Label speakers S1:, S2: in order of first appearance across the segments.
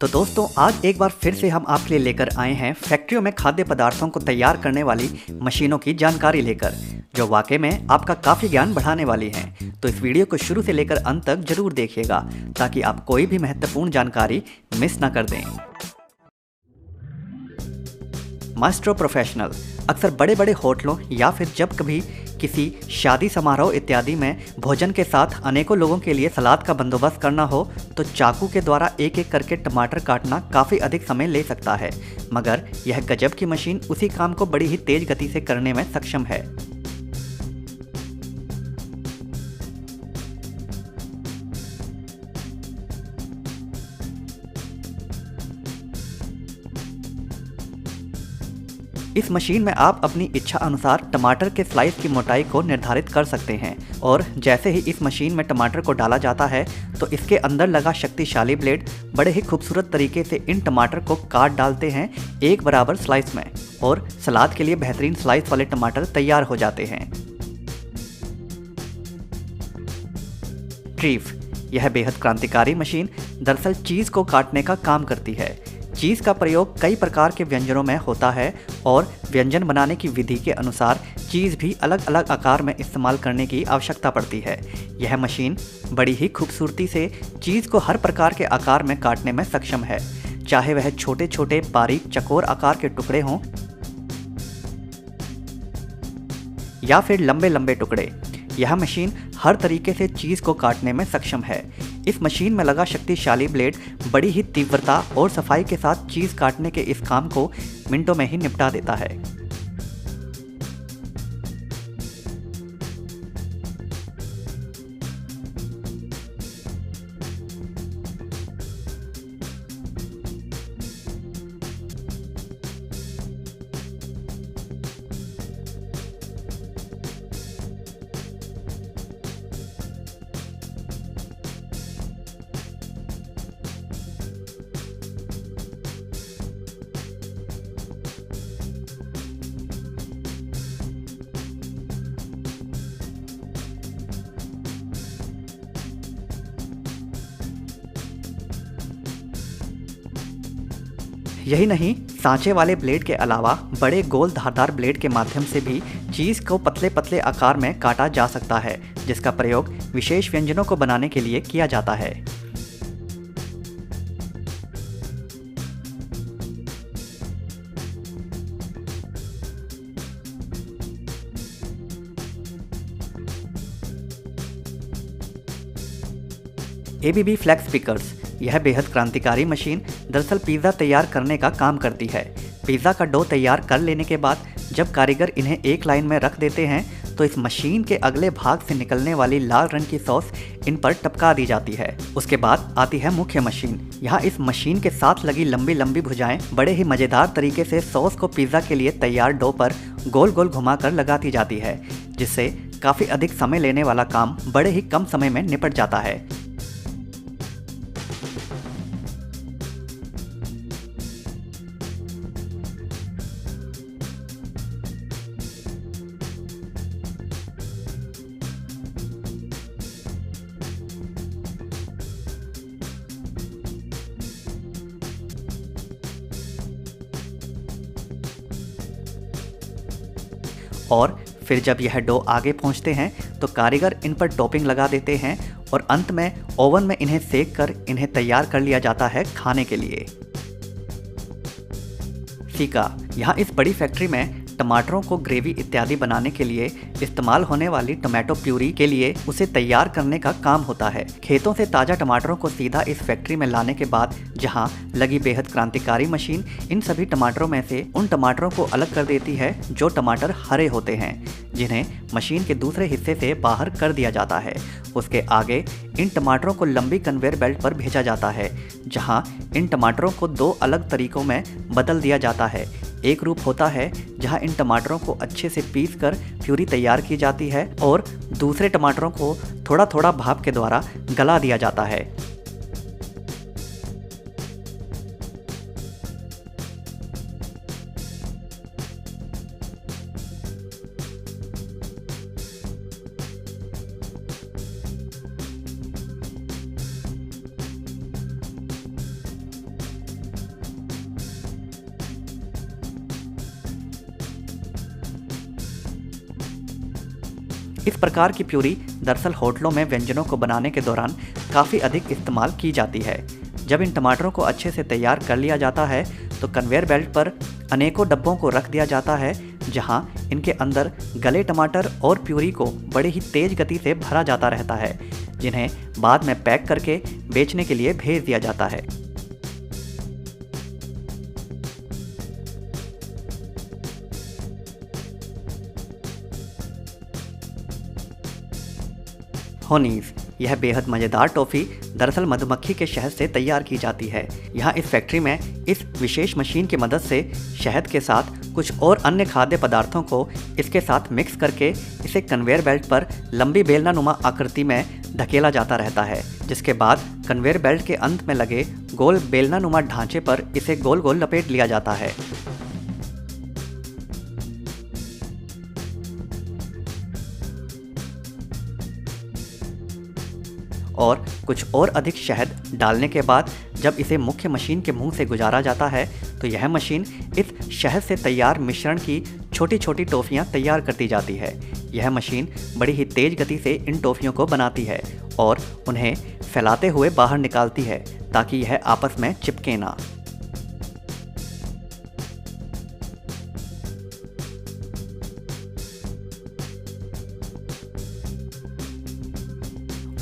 S1: तो दोस्तों आज एक बार फिर से हम आपके लिए लेकर आए हैं फैक्ट्रियों में खाद्य पदार्थों को तैयार करने वाली मशीनों की जानकारी लेकर, जो वाकई में आपका काफ़ी ज्ञान बढ़ाने वाली हैं। तो इस वीडियो को शुरू से लेकर अंत तक जरूर देखिएगा ताकि आप कोई भी महत्वपूर्ण जानकारी मिस ना कर दें। मास्टर प्रोफेशनल अक्सर बड़े बड़े होटलों या फिर जब कभी किसी शादी समारोह इत्यादि में भोजन के साथ अनेकों लोगों के लिए सलाद का बंदोबस्त करना हो तो चाकू के द्वारा एक एक करके टमाटर काटना काफ़ी अधिक समय ले सकता है, मगर यह गजब की मशीन उसी काम को बड़ी ही तेज गति से करने में सक्षम है। इस मशीन में आप अपनी इच्छा अनुसार टमाटर के स्लाइस की मोटाई को निर्धारित कर सकते हैं और जैसे ही इस मशीन में टमाटर को डाला जाता है तो इसके अंदर लगा शक्तिशाली ब्लेड बड़े ही खूबसूरत तरीके से इन टमाटर को काट डालते हैं एक बराबर स्लाइस में और सलाद के लिए बेहतरीन स्लाइस वाले टमाटर तैयार हो जाते हैं। ट्रीफ यह बेहद क्रांतिकारी मशीन दरअसल चीज़ को काटने का काम करती है। चीज़ का प्रयोग कई प्रकार के व्यंजनों में होता है और व्यंजन बनाने की विधि के अनुसार चीज़ भी अलग अलग आकार में इस्तेमाल करने की आवश्यकता पड़ती है। यह मशीन बड़ी ही खूबसूरती से चीज़ को हर प्रकार के आकार में काटने में सक्षम है, चाहे वह छोटे छोटे बारीक चकोर आकार के टुकड़े हों या फिर लंबे लंबे टुकड़े। यह मशीन हर तरीके से चीज़ को काटने में सक्षम है। इस मशीन में लगा शक्तिशाली ब्लेड बड़ी ही तीव्रता और सफाई के साथ चीज़ काटने के इस काम को मिनटों में ही निपटा देता है। यही नहीं, सांचे वाले ब्लेड के अलावा बड़े गोल धारदार ब्लेड के माध्यम से भी चीज़ को पतले पतले आकार में काटा जा सकता है, जिसका प्रयोग विशेष व्यंजनों को बनाने के लिए किया जाता है। ABB फ्लेक्स पिकर्स यह बेहद क्रांतिकारी मशीन दरअसल पिज़्ज़ा तैयार करने का काम करती है। पिज़्ज़ा का डो तैयार कर लेने के बाद जब कारीगर इन्हें एक लाइन में रख देते हैं तो इस मशीन के अगले भाग से निकलने वाली लाल रंग की सॉस इन पर टपका दी जाती है। उसके बाद आती है मुख्य मशीन। यहाँ इस मशीन के साथ लगी लंबी लंबी भुजाएं बड़े ही मज़ेदार तरीके से सॉस को पिज़्ज़ा के लिए तैयार डो पर गोल गोल घुमाकर लगाती जाती है, जिससे काफ़ी अधिक समय लेने वाला काम बड़े ही कम समय में निपट जाता है। और फिर जब यह डो आगे पहुंचते हैं तो कारीगर इन पर टॉपिंग लगा देते हैं और अंत में ओवन में इन्हें सेक कर इन्हें तैयार कर लिया जाता है खाने के लिए। सीका यहाँ इस बड़ी फैक्ट्री में टमाटरों को ग्रेवी इत्यादि बनाने के लिए इस्तेमाल होने वाली टोमेटो प्यूरी के लिए उसे तैयार करने का काम होता है। खेतों से ताज़ा टमाटरों को सीधा इस फैक्ट्री में लाने के बाद जहां लगी बेहद क्रांतिकारी मशीन इन सभी टमाटरों में से उन टमाटरों को अलग कर देती है जो टमाटर हरे होते हैं, जिन्हें मशीन के दूसरे हिस्से से बाहर कर दिया जाता है। उसके आगे इन टमाटरों को लंबी कन्वेयर बेल्ट पर भेजा जाता है, जहां इन टमाटरों को दो अलग तरीकों में बदल दिया जाता है। एक रूप होता है जहां इन टमाटरों को अच्छे से पीस कर प्यूरी तैयार की जाती है और दूसरे टमाटरों को थोड़ा थोड़ा भाप के द्वारा गला दिया जाता है। इस प्रकार की प्यूरी दरअसल होटलों में व्यंजनों को बनाने के दौरान काफ़ी अधिक इस्तेमाल की जाती है। जब इन टमाटरों को अच्छे से तैयार कर लिया जाता है तो कन्वेयर बेल्ट पर अनेकों डब्बों को रख दिया जाता है, जहां इनके अंदर गले टमाटर और प्यूरी को बड़े ही तेज गति से भरा जाता रहता है, जिन्हें बाद में पैक करके बेचने के लिए भेज दिया जाता है। होनीज, यह बेहद मज़ेदार टॉफ़ी दरअसल मधुमक्खी के शहद से तैयार की जाती है। यहाँ इस फैक्ट्री में इस विशेष मशीन की मदद से शहद के साथ कुछ और अन्य खाद्य पदार्थों को इसके साथ मिक्स करके इसे कन्वेयर बेल्ट पर लंबी बेलनानुमा आकृति में धकेला जाता रहता है, जिसके बाद कन्वेयर बेल्ट के अंत में लगे गोल बेलनानुमा ढांचे पर इसे गोल गोल लपेट लिया जाता है। और कुछ और अधिक शहद डालने के बाद जब इसे मुख्य मशीन के मुंह से गुजारा जाता है तो यह मशीन इस शहद से तैयार मिश्रण की छोटी छोटी टॉफ़ियाँ तैयार करती जाती है। यह मशीन बड़ी ही तेज़ गति से इन टॉफ़ियों को बनाती है और उन्हें फैलाते हुए बाहर निकालती है ताकि यह आपस में चिपके ना।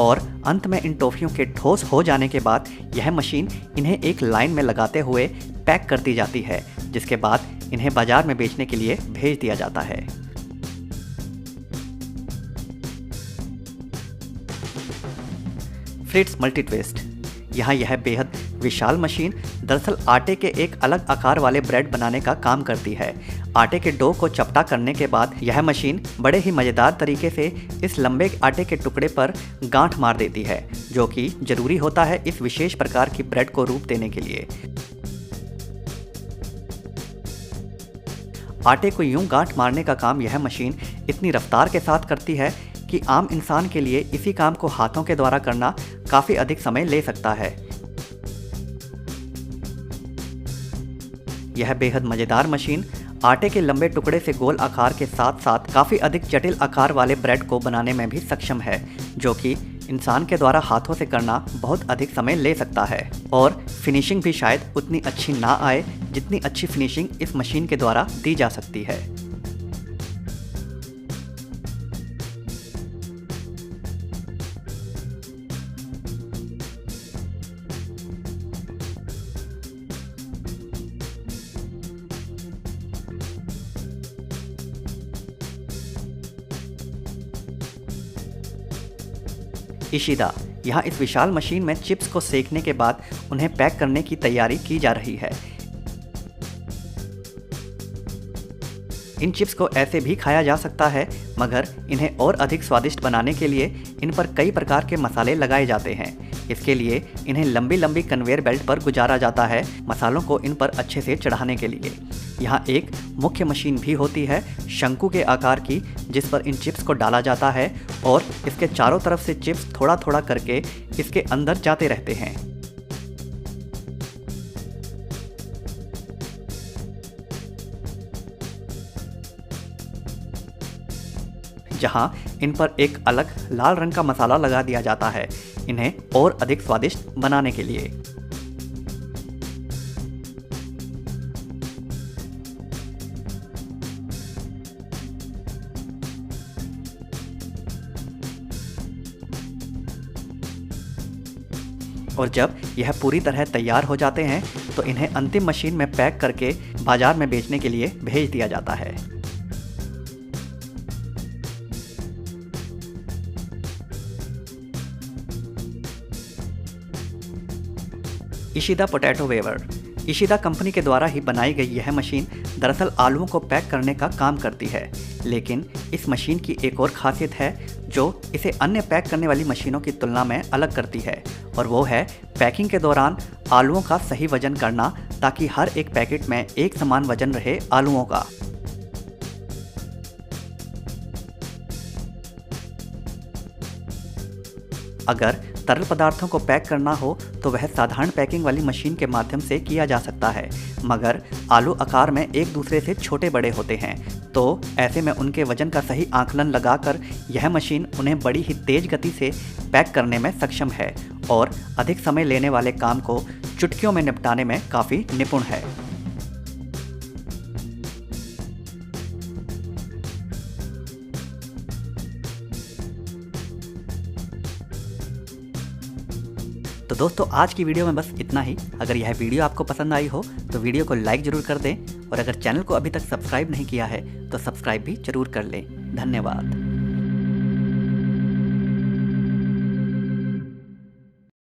S1: और अंत में इन टॉफ़ियों के ठोस हो जाने के बाद यह मशीन इन्हें एक लाइन में लगाते हुए पैक कर दी जाती है, जिसके बाद इन्हें बाजार में बेचने के लिए भेज दिया जाता है। फ्रिट्स मल्टी ट्विस्ट, यहाँ यह बेहद विशाल मशीन दरअसल आटे के एक अलग आकार वाले ब्रेड बनाने का काम करती है। आटे के डो को चपटा करने के बाद यह मशीन बड़े ही मज़ेदार तरीके से इस लंबे आटे के टुकड़े पर गांठ मार देती है, जो कि ज़रूरी होता है इस विशेष प्रकार की ब्रेड को रूप देने के लिए। आटे को यूं गांठ मारने का काम यह मशीन इतनी रफ्तार के साथ करती है कि आम इंसान के लिए इसी काम को हाथों के द्वारा करना काफ़ी अधिक समय ले सकता है। यह बेहद मज़ेदार मशीन आटे के लंबे टुकड़े से गोल आकार के साथ साथ काफ़ी अधिक जटिल आकार वाले ब्रेड को बनाने में भी सक्षम है, जो कि इंसान के द्वारा हाथों से करना बहुत अधिक समय ले सकता है और फिनिशिंग भी शायद उतनी अच्छी ना आए जितनी अच्छी फिनिशिंग इस मशीन के द्वारा दी जा सकती है। इशिदा, यहाँ इस विशाल मशीन में चिप्स को सेकने के बाद उन्हें पैक करने की तैयारी की जा रही है। इन चिप्स को ऐसे भी खाया जा सकता है, मगर इन्हें और अधिक स्वादिष्ट बनाने के लिए इन पर कई प्रकार के मसाले लगाए जाते हैं। इसके लिए इन्हें लंबी लंबी कन्वेयर बेल्ट पर गुजारा जाता है, मसालों को इन पर अच्छे से चढ़ाने के लिए। यहाँ एक मुख्य मशीन भी होती है शंकु के आकार की, जिस पर इन चिप्स को डाला जाता है और इसके चारों तरफ से चिप्स थोड़ा थोड़ा करके इसके अंदर जाते रहते हैं। जहां इन पर एक अलग लाल रंग का मसाला लगा दिया जाता है, इन्हें और अधिक स्वादिष्ट बनाने के लिए। और जब यह पूरी तरह तैयार हो जाते हैं तो इन्हें अंतिम मशीन में पैक करके बाजार में बेचने के लिए भेज दिया जाता है। इशिदा पोटैटो वेवर, इशिदा कंपनी के द्वारा ही बनाई गई यह मशीन दरअसल आलूओं को पैक करने का काम करती है, लेकिन इस मशीन की एक और खासियत है जो इसे अन्य पैक करने वाली मशीनों की तुलना में अलग करती है, और वो है पैकिंग के दौरान आलूओं का सही वजन करना, ताकि हर एक पैकेट में एक समान वजन रहे आलूओं का। अगर तरल पदार्थों को पैक करना हो तो वह साधारण पैकिंग वाली मशीन के माध्यम से किया जा सकता है, मगर आलू आकार में एक दूसरे से छोटे बड़े होते हैं, तो ऐसे में उनके वजन का सही आकलन लगाकर यह मशीन उन्हें बड़ी ही तेज गति से पैक करने में सक्षम है और अधिक समय लेने वाले काम को चुटकियों में निपटाने में काफ़ी निपुण है। तो दोस्तों, आज की वीडियो में बस इतना ही। अगर यह वीडियो आपको पसंद आई हो तो वीडियो को लाइक ज़रूर कर दें और अगर चैनल को अभी तक सब्सक्राइब नहीं किया है तो सब्सक्राइब भी ज़रूर कर लें। धन्यवाद।